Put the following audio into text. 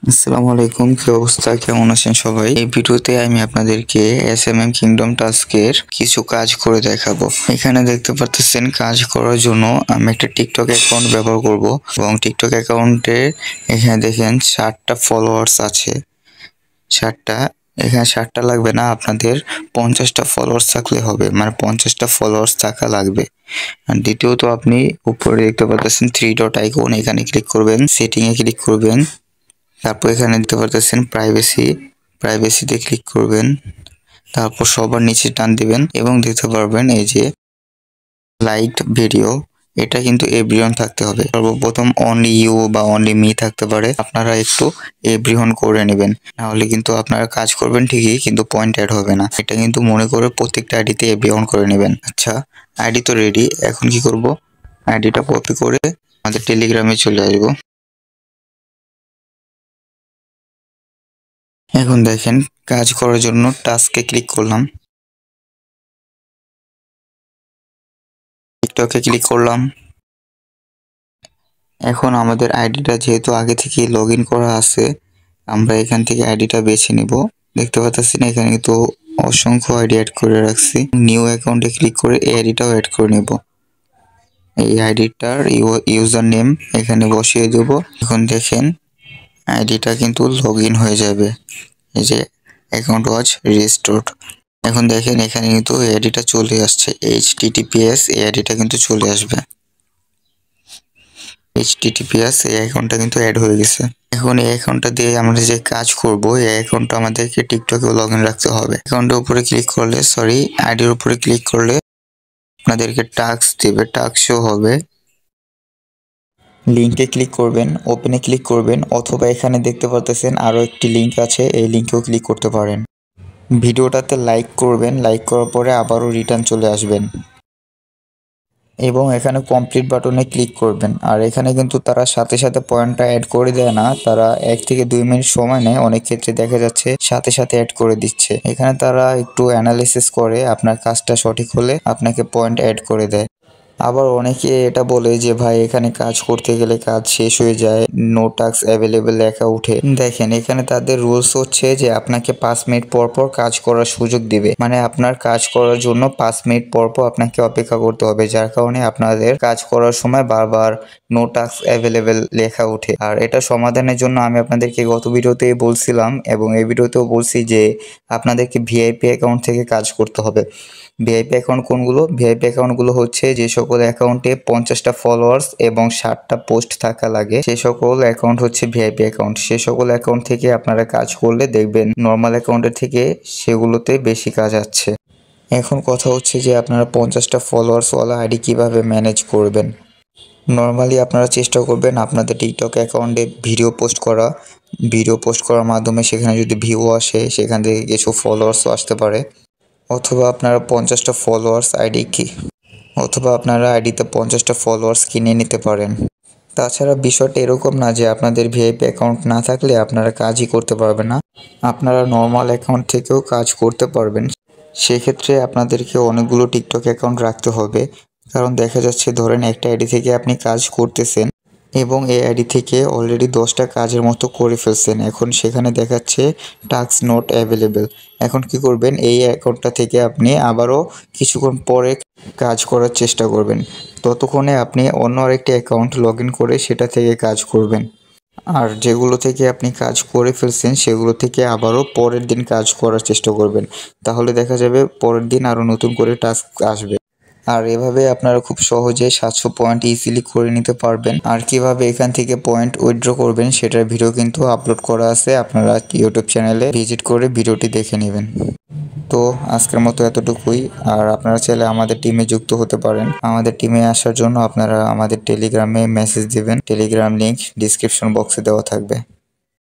আসসালামু আলাইকুম, কি অবস্থা, কেমন আছেন সবাই? এই ভিডিওতে আমি আপনাদেরকে এসএমএম কিংডম টাস্কের কিছু কাজ করে দেখাবো। এখানে দেখতে পাচ্ছেন, কাজ করার জন্য আমি একটা টিকটক অ্যাকাউন্ট ব্যবহার করব এবং টিকটক অ্যাকাউন্টে এখানে দেখেন 60টা ফলোয়ার্স আছে। 60টা, এখানে 60টা লাগবে না, আপনাদের 50টা ফলোয়ার্স থাকলে হবে, মানে 50টা ফলোয়ার্স থাকা লাগবে। আর দ্বিতীয়ত, আপনি উপরে দেখতে পাচ্ছেন 3 ডট আইকন, এখানে ক্লিক করবেন, সেটিং এ ক্লিক করবেন। তারপর এখানে দেখতে পারতেছেন প্রাইভেসিতে ক্লিক করবেন। তারপর সবার নিচে টান দিবেন এবং দেখতে পারবেন এই যে লাইট ভিডিও, এটা কিন্তু এভরিওয়ান থাকতে হবে। সর্বপ্রথম অনলি ইউ বা অনলি মি থাকতে পারে, আপনারা একটু এভরিওয়ান করে নেবেন, নাহলে কিন্তু আপনারা কাজ করবেন ঠিকই কিন্তু পয়েন্ট অ্যাড হবে না। এটা কিন্তু মনে করে প্রত্যেকটা আইডিতে এভরিওয়ান করে নেবেন। আচ্ছা, আইডি তো রেডি, এখন কি করব, আইডিটা কপি করে আমাদের টেলিগ্রামে চলে আসবো। এখন দেখেন, কাজ করার জন্য টাস্কে ক্লিক করলাম, টিকটকে ক্লিক করলাম। এখন আমাদের আইডিটা যেহেতু আগে থেকে লগ ইন করা আছে, আমরা এখান থেকে আইডিটা বেছে নিব। দেখতে পাচ্ছেন এখানে কিন্তু অসংখ্য আইডি অ্যাড করে রাখছি। নিউ অ্যাকাউন্টে ক্লিক করে এই আইডিটাও অ্যাড করে নেব। এই আইডিটার ইউজার নেম এখানে বসিয়ে দেব। এখন দেখেন আইডিটা কিন্তু লগ ইন হয়ে যাবে। এই যে অ্যাকাউন্ট ওয়াজ রিস্টোরড। এখন দেখেন এখানে কিন্তু এই আইডিটা চলে আসছে, HTTPS এই আইডিটা কিন্তু চলে আসবে। HTTPS এই অ্যাকাউন্টটা কিন্তু অ্যাড হয়ে গেছে। এখন এই অ্যাকাউন্টটা দিয়ে আমরা যে কাজ করব, এই অ্যাকাউন্টটা আমাদেরকে টিকটকে লগ ইন রাখতে হবে। অ্যাকাউন্টের উপরে ক্লিক করলে, আইডির উপরে ক্লিক করলে আপনাদেরকে টাস্ক দেবে, টাস্ক শো হবে। লিঙ্কে ক্লিক করবেন, ওপেনে ক্লিক করবেন, অথবা এখানে দেখতে পাচ্ছেন আরও একটি লিঙ্ক আছে, এই লিঙ্কেও ক্লিক করতে পারেন। ভিডিওটাতে লাইক করবেন, লাইক করার পরে আবারও রিটার্ন চলে আসবেন এবং এখানে কমপ্লিট বাটনে ক্লিক করবেন। আর এখানে কিন্তু তারা সাথে সাথে পয়েন্টটা অ্যাড করে দেয় না, তারা 1 থেকে 2 মিনিট সময় নেয়, অনেক ক্ষেত্রে দেখা যাচ্ছে সাথে সাথে অ্যাড করে দিচ্ছে। এখানে তারা একটু অ্যানালিসিস করে আপনার কাজটা সঠিক হলে আপনাকে পয়েন্ট অ্যাড করে দেয়। আবার অনেকে এটা বলে যে ভাই এখানে কাজ করতে গেলে কাজ শেষ হয়ে যায়, নো টাস্ক অ্যাভেলেবেল লেখা উঠে। দেখেন এখানে তাদের রুলস হচ্ছে যে আপনাকে 5 মিনিট পর পর কাজ করার সুযোগ দিবে, মানে আপনার কাজ করার জন্য 5 মিনিট পর পর আপনাকে অপেক্ষা করতে হবে, যার কারণে আপনাদের কাজ করার সময় বারবার নো টাস্ক অ্যাভেলেবেল লেখা উঠে। আর এটা সমাধানের জন্য আমি আপনাদেরকে গত ভিডিওতেই বলছিলাম এবং এই ভিডিওতেও বলছি যে আপনাদেরকে ভিআইপি অ্যাকাউন্ট থেকে কাজ করতে হবে। ভিআইপি অ্যাকাউন্ট কোনগুলো? ভিআইপি অ্যাকাউন্টগুলো হচ্ছে যে সকল অ্যাকাউন্টে 50টা ফলোয়ার্স এবং 60টা পোস্ট থাকা লাগে, সে সকল অ্যাকাউন্ট হচ্ছে ভিআইপি অ্যাকাউন্ট। সে সকল অ্যাকাউন্ট থেকে আপনারা কাজ করলে দেখবেন নর্মাল অ্যাকাউন্টের থেকে সেগুলোতে বেশি কাজ আছে। এখন কথা হচ্ছে যে আপনারা 50টা ফলোয়ার্সওয়ালা আইডি কিভাবে ম্যানেজ করবেন। নর্মালি আপনারা চেষ্টা করবেন আপনাদের টিকটক অ্যাকাউন্টে ভিডিও পোস্ট করার মাধ্যমে সেখানে যদি ভিউ আসে, সেখান থেকে কিছু ফলোয়ার্সও আসতে পারে, অথবা আপনারা 50টা ফলোয়ার্স অথবা আপনারা আইডিতে 50টা ফলোয়ার্স কিনে নিতে পারেন। তাছাড়া বিষয়টা এরকম না যে আপনাদের ভিআইপি অ্যাকাউন্ট না থাকলে আপনারা কাজই করতে পারবেন না, আপনারা নর্মাল অ্যাকাউন্ট থেকেও কাজ করতে পারবেন। সেক্ষেত্রে আপনাদেরকে অনেকগুলো টিকটক অ্যাকাউন্ট রাখতে হবে, কারণ দেখা যাচ্ছে ধরেন একটা আইডি থেকে আপনি কাজ করতেছেন এবং এই আইডি থেকে অলরেডি 10টা কাজের মতো করে ফেলছেন, এখন সেখানে দেখাচ্ছে টাস্ক নট অ্যাভেলেবেল। এখন কি করবেন, এই অ্যাকাউন্টটা থেকে আপনি আবারও কিছুক্ষণ পরে কাজ করার চেষ্টা করবেন, ততক্ষণে আপনি অন্য আরেকটি অ্যাকাউন্ট লগ ইন করে সেটা থেকে কাজ করবেন। আর যেগুলো থেকে আপনি কাজ করে ফেলছেন সেগুলো থেকে আবারও পরের দিন কাজ করার চেষ্টা করবেন, তাহলে দেখা যাবে পরের দিন আরও নতুন করে টাস্ক আসবে। আর এভাবে আপনারা খুব সহজে 700 পয়েন্ট ইজিলি করে নিতে পারবেন। আর কিভাবে এখান থেকে পয়েন্ট উইথড্র করবেন সেটার ভিডিও কিন্তু আপলোড করা আছে, আপনারা ইউটিউব চ্যানেলে ভিজিট করে ভিডিওটি দেখে নেবেন। তো আজকের মতো এতটুকুই। আর আপনারা চাইলে আমাদের টিমে যুক্ত হতে পারেন। আমাদের টিমে আসার জন্য আপনারা আমাদের টেলিগ্রামে মেসেজ দিবেন, টেলিগ্রাম লিংক ডিসক্রিপশন বক্সে দেওয়া থাকবে।